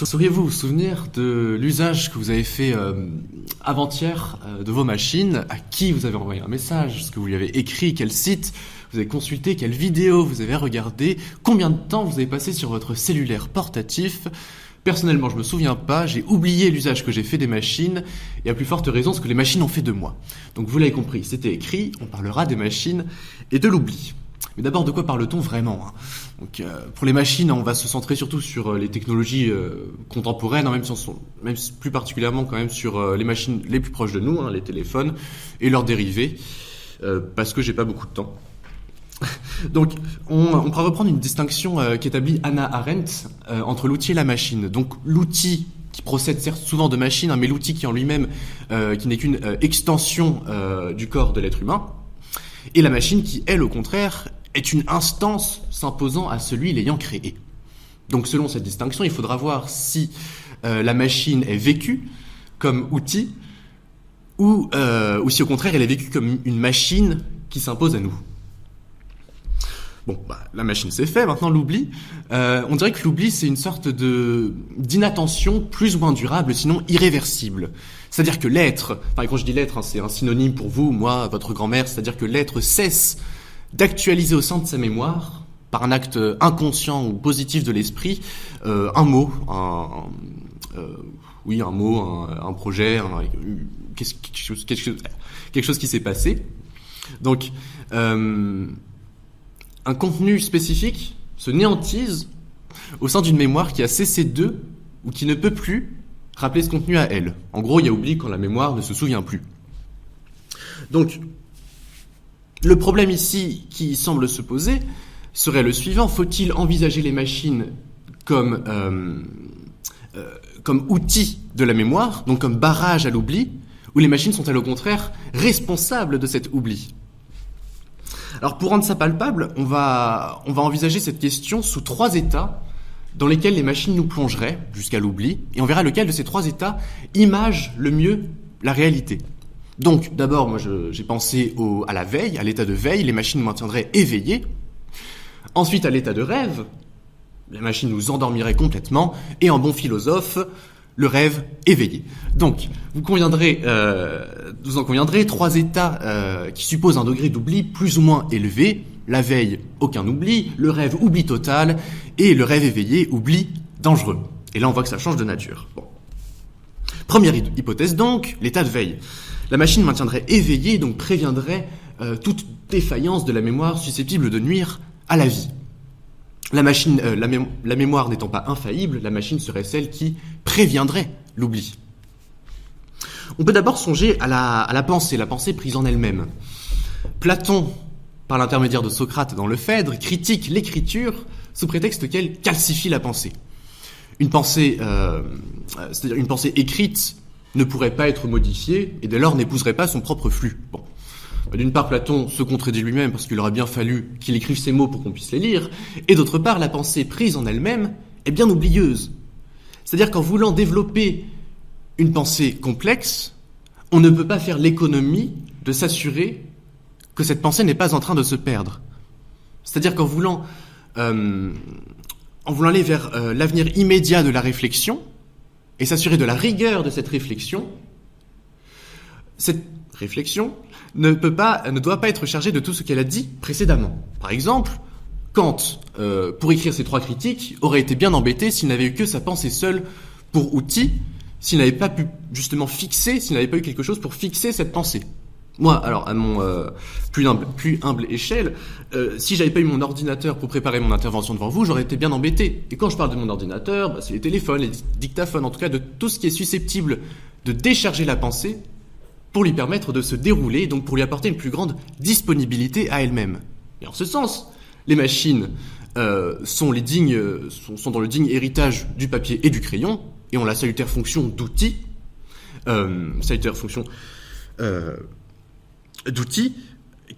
Sauriez-vous vous souvenir de l'usage que vous avez fait avant-hier de vos machines? À qui vous avez envoyé un message? Ce que vous lui avez écrit? Quel site vous avez consulté? Quelle vidéo vous avez regardé? Combien de temps vous avez passé sur votre cellulaire portatif? Personnellement, je me souviens pas, j'ai oublié l'usage que j'ai fait des machines, et à plus forte raison, ce que les machines ont fait de moi. Donc vous l'avez compris, c'était écrit, on parlera des machines et de l'oubli. Mais d'abord, de quoi parle-t-on vraiment? Donc, pour les machines, on va se centrer surtout sur les technologies contemporaines, même plus particulièrement quand même sur les machines les plus proches de nous, les téléphones et leurs dérivés, parce que j'ai pas beaucoup de temps. Donc, on pourra reprendre une distinction qu'établit Hannah Arendt entre l'outil et la machine. Donc, l'outil qui procède certes souvent de machine, mais l'outil qui en lui-même, qui n'est qu'une extension du corps de l'être humain, et la machine qui, elle, au contraire, est une instance s'imposant à celui l'ayant créée. Donc, selon cette distinction, il faudra voir si la machine est vécue comme outil ou si, au contraire, elle est vécue comme une machine qui s'impose à nous. Bon, la machine c'est fait, maintenant l'oubli. On dirait que l'oubli c'est une sorte d'inattention plus ou moins durable, sinon irréversible. C'est-à-dire que l'être, quand je dis l'être, c'est un synonyme pour vous, moi, votre grand-mère, c'est-à-dire que l'être cesse d'actualiser au sein de sa mémoire, par un acte inconscient ou positif de l'esprit, un mot, un projet, quelque chose qui s'est passé. Donc, un contenu spécifique se néantise au sein d'une mémoire qui a cessé de, ou qui ne peut plus, rappeler ce contenu à elle. En gros, il y a oubli quand la mémoire ne se souvient plus. Donc, le problème ici qui semble se poser serait le suivant. Faut-il envisager les machines comme outils de la mémoire, donc comme barrage à l'oubli, ou les machines sont-elles au contraire responsables de cet oubli ? Alors pour rendre ça palpable, on va envisager cette question sous 3 états dans lesquels les machines nous plongeraient jusqu'à l'oubli, et on verra lequel de ces 3 états image le mieux la réalité. Donc d'abord, moi j'ai pensé à la veille, à l'état de veille, les machines nous maintiendraient éveillés. Ensuite à l'état de rêve, les machines nous endormiraient complètement, et en bon philosophe, le rêve éveillé. Donc, vous en conviendrez, 3 états qui supposent un degré d'oubli plus ou moins élevé. La veille, aucun oubli. Le rêve, oubli total. Et le rêve éveillé, oubli dangereux. Et là, on voit que ça change de nature. Bon. Première hypothèse donc, l'état de veille. La machine maintiendrait éveillée, donc préviendrait toute défaillance de la mémoire susceptible de nuire à la vie. La mémoire n'étant pas infaillible, la machine serait celle qui préviendrait l'oubli. On peut d'abord songer à la pensée prise en elle-même. Platon, par l'intermédiaire de Socrate dans le Phèdre, critique l'écriture sous prétexte qu'elle calcifie la pensée. C'est-à-dire une pensée écrite ne pourrait pas être modifiée et dès lors n'épouserait pas son propre flux. Bon. D'une part, Platon se contredit lui-même parce qu'il aurait bien fallu qu'il écrive ces mots pour qu'on puisse les lire, et d'autre part, la pensée prise en elle-même est bien oublieuse. C'est-à-dire qu'en voulant développer une pensée complexe, on ne peut pas faire l'économie de s'assurer que cette pensée n'est pas en train de se perdre. C'est-à-dire qu'en voulant aller vers l'avenir immédiat de la réflexion, et s'assurer de la rigueur de cette réflexion ne doit pas être chargée de tout ce qu'elle a dit précédemment. Par exemple, Kant, pour écrire ses 3 critiques, aurait été bien embêté s'il n'avait eu que sa pensée seule pour outil, s'il n'avait pas pu justement s'il n'avait pas eu quelque chose pour fixer cette pensée. Moi, alors, à mon plus humble échelle, si j'avais pas eu mon ordinateur pour préparer mon intervention devant vous, j'aurais été bien embêté. Et quand je parle de mon ordinateur, c'est les téléphones, les dictaphones, en tout cas de tout ce qui est susceptible de décharger la pensée pour lui permettre de se dérouler, donc pour lui apporter une plus grande disponibilité à elle-même. Et en ce sens, les machines sont dans le digne héritage du papier et du crayon, et ont la salutaire fonction d'outil,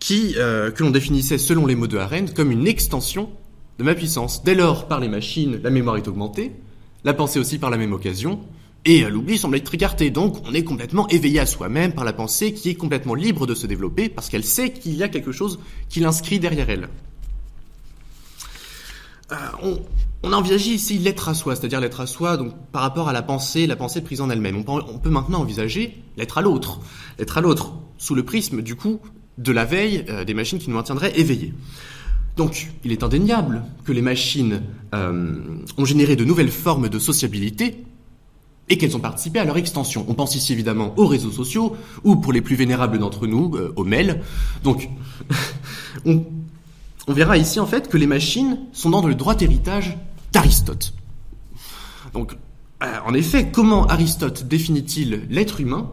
que l'on définissait selon les mots de Arendt comme une extension de ma puissance. Dès lors, par les machines, la mémoire est augmentée, la pensée aussi par la même occasion, et l'oubli semble être écarté. Donc on est complètement éveillé à soi-même par la pensée qui est complètement libre de se développer parce qu'elle sait qu'il y a quelque chose qui l'inscrit derrière elle. On a envisagé ici l'être à soi, c'est-à-dire l'être à soi donc, par rapport à la pensée prise en elle-même. On peut maintenant envisager l'être à l'autre, sous le prisme, du coup, de la veille des machines qui nous maintiendraient éveillés. Donc, il est indéniable que les machines ont généré de nouvelles formes de sociabilité et qu'elles ont participé à leur extension. On pense ici évidemment aux réseaux sociaux, ou pour les plus vénérables d'entre nous, aux mails. Donc, on verra ici en fait que les machines sont dans le droit héritage d'Aristote. Donc, en effet, comment Aristote définit-il l'être humain,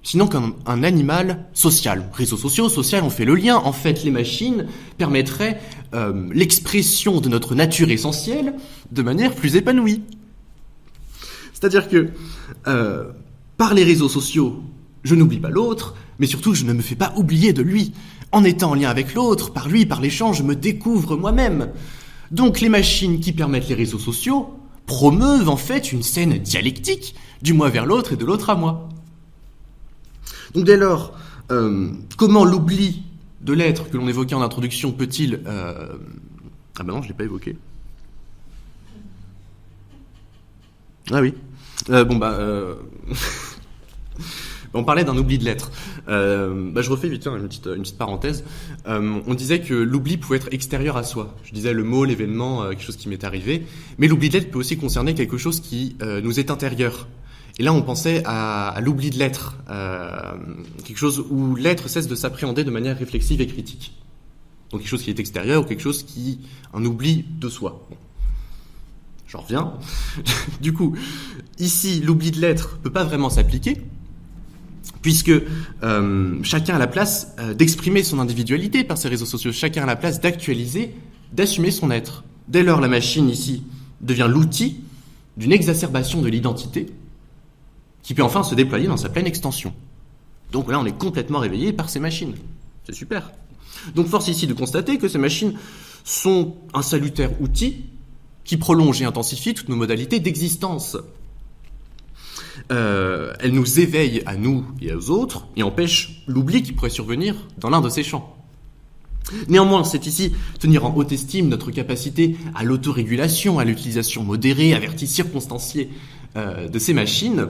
sinon comme un animal social? Réseaux sociaux, social, on fait le lien. En fait, les machines permettraient l'expression de notre nature essentielle de manière plus épanouie. C'est-à-dire que par les réseaux sociaux, je n'oublie pas l'autre, mais surtout je ne me fais pas oublier de lui. En étant en lien avec l'autre, par lui, par l'échange, je me découvre moi-même. Donc les machines qui permettent les réseaux sociaux promeuvent en fait une saine dialectique du moi vers l'autre et de l'autre à moi. Donc dès lors, comment l'oubli de l'être que l'on évoquait en introduction peut-il... Ah ben non, je ne l'ai pas évoqué. Ah oui. On parlait d'un oubli de l'être. Je refais vite une petite parenthèse. On disait que l'oubli pouvait être extérieur à soi. Je disais le mot, l'événement, quelque chose qui m'est arrivé. Mais l'oubli de l'être peut aussi concerner quelque chose qui nous est intérieur. Et là, on pensait à l'oubli de l'être, quelque chose où l'être cesse de s'appréhender de manière réflexive et critique. Donc quelque chose qui est extérieur ou quelque chose un oubli de soi. Bon. J'en reviens. Du coup, ici, l'oubli de l'être peut pas vraiment s'appliquer, puisque chacun a la place d'exprimer son individualité par ses réseaux sociaux, chacun a la place d'actualiser, d'assumer son être. Dès lors, la machine, ici, devient l'outil d'une exacerbation de l'identité, qui peut enfin se déployer dans sa pleine extension. Donc là, on est complètement réveillé par ces machines. C'est super. Donc force ici de constater que ces machines sont un salutaire outil qui prolonge et intensifie toutes nos modalités d'existence. Elles nous éveillent à nous et aux autres et empêchent l'oubli qui pourrait survenir dans l'un de ces champs. Néanmoins, c'est ici tenir en haute estime notre capacité à l'autorégulation, à l'utilisation modérée, avertie, circonstanciée de ces machines.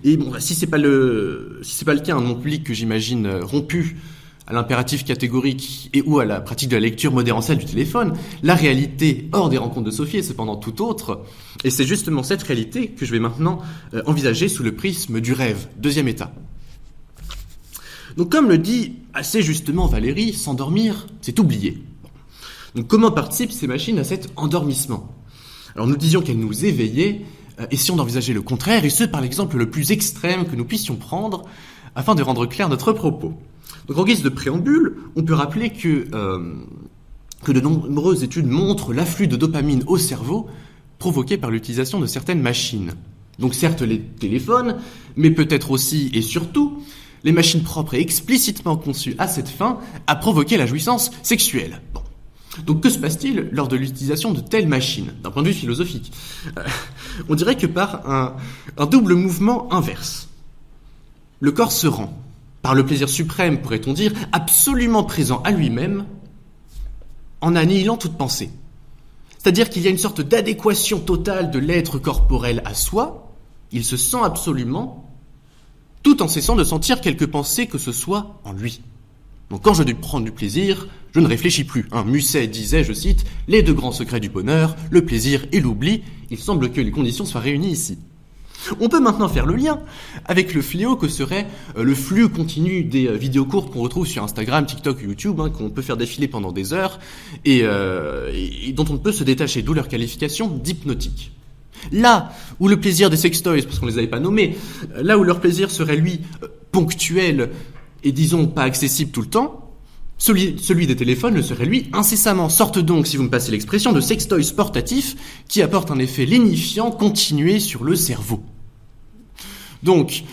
Et bon, si c'est pas le cas, un monde public que j'imagine rompu à l'impératif catégorique et ou à la pratique de la lecture modérancielle du téléphone, la réalité hors des rencontres de Sophie est cependant tout autre. Et c'est justement cette réalité que je vais maintenant envisager sous le prisme du rêve, deuxième état. Donc comme le dit assez justement Valérie, s'endormir, c'est oublier. Donc comment participent ces machines à cet endormissement? Alors nous disions qu'elles nous éveillaient, essayons d'envisager le contraire, et ce par l'exemple le plus extrême que nous puissions prendre, afin de rendre clair notre propos. Donc en guise de préambule, on peut rappeler que de nombreuses études montrent l'afflux de dopamine au cerveau provoqué par l'utilisation de certaines machines. Donc certes les téléphones, mais peut-être aussi et surtout les machines propres et explicitement conçues à cette fin à provoquer la jouissance sexuelle. Bon. Donc que se passe-t-il lors de l'utilisation de telles machines, d'un point de vue philosophique? On dirait que par un double mouvement inverse. Le corps se rend, par le plaisir suprême, pourrait-on dire, absolument présent à lui-même, en annihilant toute pensée. C'est-à-dire qu'il y a une sorte d'adéquation totale de l'être corporel à soi, il se sent absolument, tout en cessant de sentir quelque pensée que ce soit en lui. Donc quand je dois prendre du plaisir, je ne réfléchis plus. Musset disait, je cite, « Les deux grands secrets du bonheur, le plaisir et l'oubli, il semble que les conditions soient réunies ici. » On peut maintenant faire le lien avec le fléau que serait le flux continu des vidéos courtes qu'on retrouve sur Instagram, TikTok ou YouTube, qu'on peut faire défiler pendant des heures et dont on ne peut se détacher, d'où leur qualification d'hypnotique. Là où le plaisir des sextoys, parce qu'on les avait pas nommés, là où leur plaisir serait lui ponctuel et disons pas accessible tout le temps, celui des téléphones le serait lui incessamment. Sorte donc, si vous me passez l'expression, de sextoys sportatifs qui apportent un effet lénifiant continué sur le cerveau. Donc,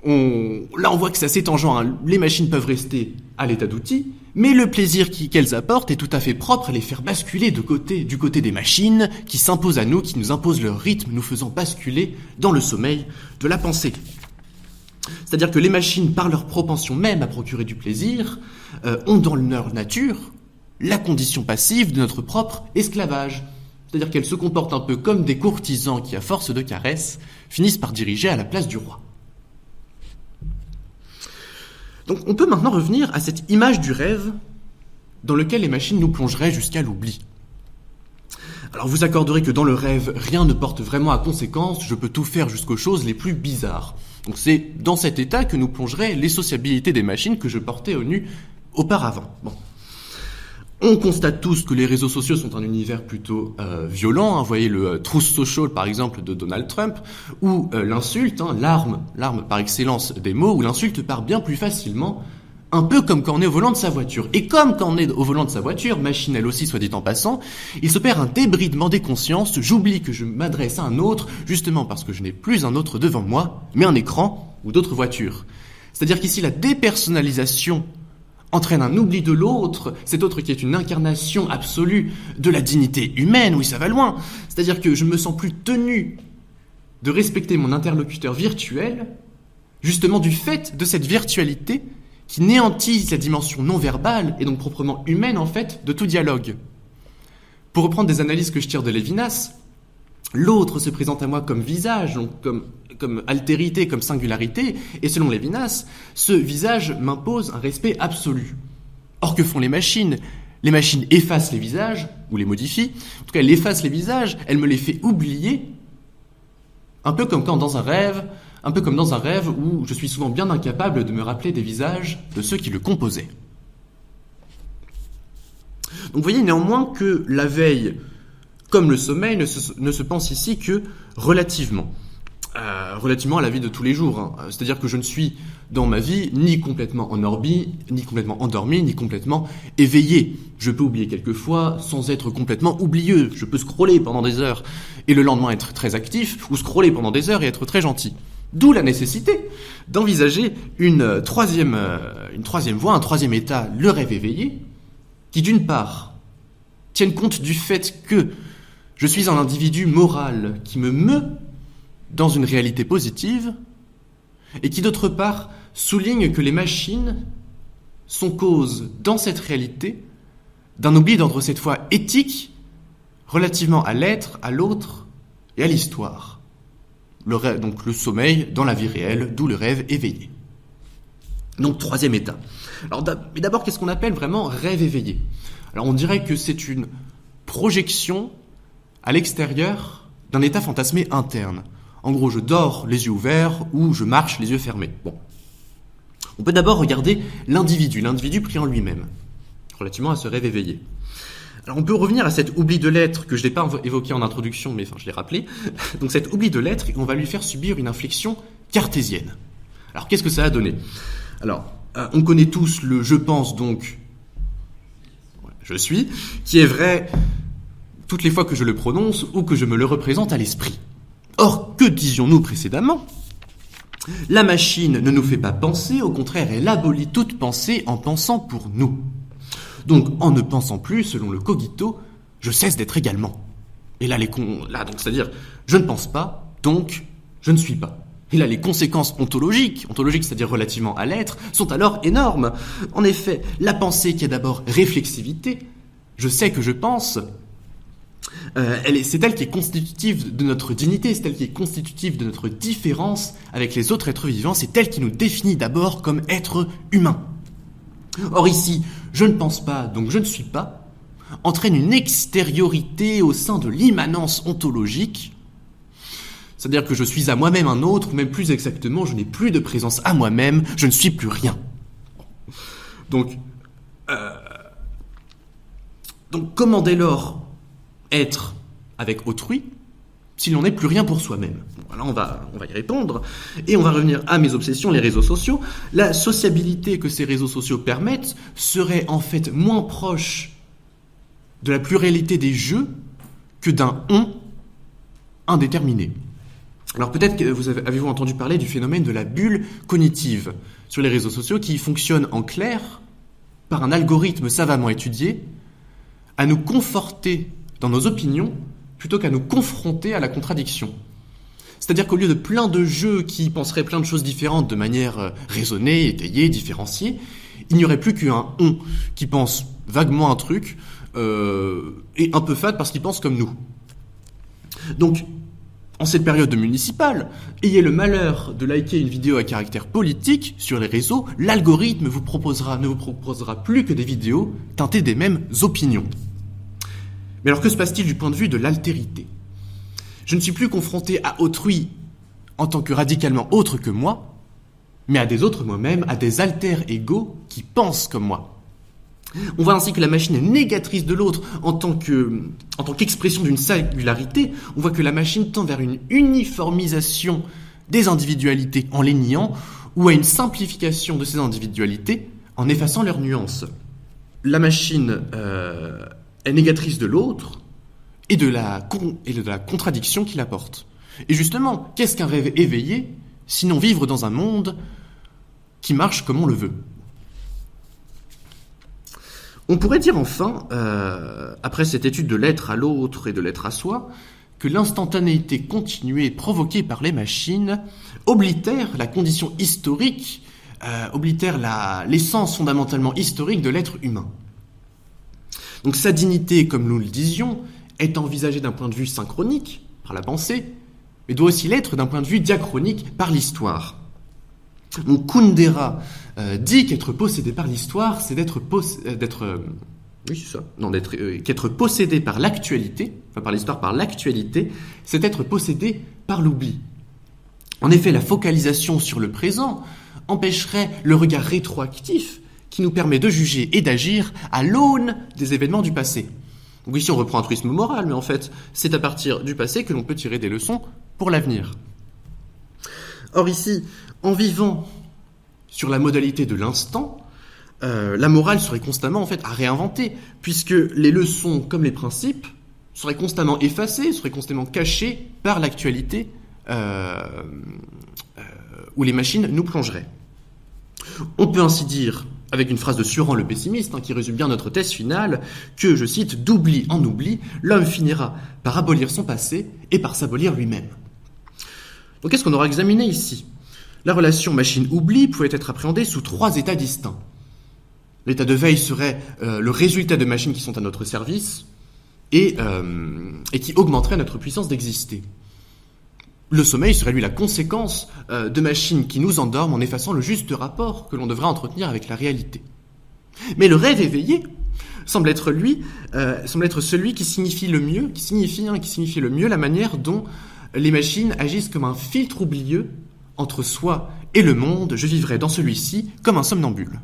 on voit que c'est assez tangent, les machines peuvent rester à l'état d'outil, mais le plaisir qu'elles apportent est tout à fait propre à les faire basculer du côté des machines qui s'imposent à nous, qui nous imposent leur rythme, nous faisant basculer dans le sommeil de la pensée. C'est-à-dire que les machines, par leur propension même à procurer du plaisir, ont dans leur nature la condition passive de notre propre esclavage. C'est-à-dire qu'elles se comportent un peu comme des courtisans qui, à force de caresses, finissent par diriger à la place du roi. Donc on peut maintenant revenir à cette image du rêve dans lequel les machines nous plongeraient jusqu'à l'oubli. Alors vous accorderez que dans le rêve, rien ne porte vraiment à conséquence, je peux tout faire jusqu'aux choses les plus bizarres. Donc c'est dans cet état que nous plongerait les sociabilités des machines que je portais au nu auparavant. Bon. On constate tous que les réseaux sociaux sont un univers plutôt violent. Vous voyez le Truth Social, par exemple, de Donald Trump, ou l'insulte, l'arme par excellence des mots, où l'insulte part bien plus facilement, un peu comme quand on est au volant de sa voiture. Et comme quand on est au volant de sa voiture, machine elle aussi, soit dit en passant, il s'opère un débridement des consciences. J'oublie que je m'adresse à un autre, justement parce que je n'ai plus un autre devant moi, mais un écran ou d'autres voitures. C'est-à-dire qu'ici, la dépersonnalisation entraîne un oubli de l'autre, cet autre qui est une incarnation absolue de la dignité humaine, oui ça va loin, c'est-à-dire que je ne me sens plus tenu de respecter mon interlocuteur virtuel, justement du fait de cette virtualité qui néantise la dimension non verbale et donc proprement humaine en fait de tout dialogue. Pour reprendre des analyses que je tire de Lévinas, l'autre se présente à moi comme visage, donc comme altérité, comme singularité, et selon Lévinas, ce visage m'impose un respect absolu. Or, que font les machines ? Les machines effacent les visages, ou les modifient, en tout cas, elles effacent les visages, elles me les fait oublier, un peu comme dans un rêve où je suis souvent bien incapable de me rappeler des visages de ceux qui le composaient. Donc vous voyez néanmoins que la veille, comme le sommeil, ne se pense ici que relativement à la vie de tous les jours. C'est-à-dire que je ne suis dans ma vie ni complètement endormi, ni complètement éveillé. Je peux oublier quelquefois sans être complètement oublieux. Je peux scroller pendant des heures et le lendemain être très actif, ou scroller pendant des heures et être très gentil. D'où la nécessité d'envisager une troisième voie, un troisième état, le rêve éveillé, qui d'une part tienne compte du fait que je suis un individu moral qui me meut dans une réalité positive, et qui d'autre part souligne que les machines sont cause dans cette réalité d'un oubli d'ordre cette fois éthique relativement à l'être, à l'autre et à l'histoire. Donc le sommeil dans la vie réelle, d'où le rêve éveillé. Donc troisième état. Alors mais d'abord, qu'est-ce qu'on appelle vraiment rêve éveillé ? Alors on dirait que c'est une projection à l'extérieur d'un état fantasmé interne. En gros, je dors les yeux ouverts ou je marche les yeux fermés. Bon. On peut d'abord regarder l'individu pris en lui-même, relativement à ce rêve éveillé. Alors on peut revenir à cet oubli de l'être que je n'ai pas évoqué en introduction, mais je l'ai rappelé. Donc cet oubli de l'être, on va lui faire subir une inflexion cartésienne. Alors qu'est-ce que ça a donné ? Alors, on connaît tous le « je pense donc je suis », qui est vrai toutes les fois que je le prononce ou que je me le représente à l'esprit. Or, que disions-nous précédemment ? La machine ne nous fait pas penser, au contraire, elle abolit toute pensée en pensant pour nous. Donc, en ne pensant plus, selon le cogito, je cesse d'être également. Et là, donc, c'est-à-dire, je ne pense pas, donc je ne suis pas. Et là, les conséquences ontologiques, c'est-à-dire relativement à l'être, sont alors énormes. En effet, la pensée qui est d'abord réflexivité, je sais que je pense, c'est elle qui est constitutive de notre dignité, c'est elle qui est constitutive de notre différence avec les autres êtres vivants, c'est elle qui nous définit d'abord comme êtres humains. Or ici, je ne pense pas, donc je ne suis pas, entraîne une extériorité au sein de l'immanence ontologique, c'est-à-dire que je suis à moi-même un autre, ou même plus exactement, je n'ai plus de présence à moi-même, je ne suis plus rien. Donc comment dès lors être avec autrui s'il n'en est plus rien pour soi-même ? Voilà, on va y répondre. Et on va revenir à mes obsessions, les réseaux sociaux. La sociabilité que ces réseaux sociaux permettent serait en fait moins proche de la pluralité des jeux que d'un « on » indéterminé. Alors peut-être que avez-vous entendu parler du phénomène de la bulle cognitive sur les réseaux sociaux qui fonctionne en clair par un algorithme savamment étudié à nous conforter dans nos opinions plutôt qu'à nous confronter à la contradiction. C'est-à-dire qu'au lieu de plein de jeux qui penseraient plein de choses différentes de manière raisonnée, étayée, différenciée, il n'y aurait plus qu'un « on » qui pense vaguement un truc et un peu fade parce qu'il pense comme nous. Donc, en cette période municipale, ayez le malheur de liker une vidéo à caractère politique sur les réseaux, l'algorithme ne vous proposera plus que des vidéos teintées des mêmes opinions. Mais alors que se passe-t-il du point de vue de l'altérité ? Je ne suis plus confronté à autrui en tant que radicalement autre que moi, mais à des autres moi-même, à des alter-égaux qui pensent comme moi. On voit ainsi que la machine est négatrice de l'autre en tant qu'expression d'une singularité. On voit que la machine tend vers une uniformisation des individualités en les niant ou à une simplification de ces individualités en effaçant leurs nuances. La machine est négatrice de l'autre et de la contradiction qu'il apporte. Et justement, qu'est-ce qu'un rêve éveillé, sinon vivre dans un monde qui marche comme on le veut ? On pourrait dire enfin, après cette étude de l'être à l'autre et de l'être à soi, que l'instantanéité continuée provoquée par les machines oblitère la condition historique, oblitère l'essence fondamentalement historique de l'être humain. Donc sa dignité, comme nous le disions, est envisagée d'un point de vue synchronique, par la pensée, mais doit aussi l'être d'un point de vue diachronique, par l'histoire. Donc Kundera dit qu'être possédé par l'histoire, c'est qu'être possédé par l'actualité, enfin par l'histoire, par l'actualité, c'est être possédé par l'oubli. En effet, la focalisation sur le présent empêcherait le regard rétroactif qui nous permet de juger et d'agir à l'aune des événements du passé. Donc ici, on reprend un truisme moral, mais en fait, c'est à partir du passé que l'on peut tirer des leçons pour l'avenir. Or ici, en vivant sur la modalité de l'instant, la morale serait constamment à réinventer, puisque les leçons comme les principes seraient constamment effacés, seraient constamment cachés par l'actualité où les machines nous plongeraient. On peut ainsi dire, avec une phrase de Suran le pessimiste, qui résume bien notre thèse finale, que, je cite, « d'oubli en oubli, l'homme finira par abolir son passé et par s'abolir lui-même ». Donc qu'est-ce qu'on aura examiné ici ? La relation machine-oubli pouvait être appréhendée sous 3 états distincts. L'état de veille serait le résultat de machines qui sont à notre service et qui augmenteraient notre puissance d'exister. Le sommeil serait, lui, la conséquence de machines qui nous endorment en effaçant le juste rapport que l'on devrait entretenir avec la réalité. Mais le rêve éveillé semble être celui qui signifie le mieux la manière dont les machines agissent comme un filtre oublieux entre soi et le monde. Je vivrai dans celui-ci comme un somnambule.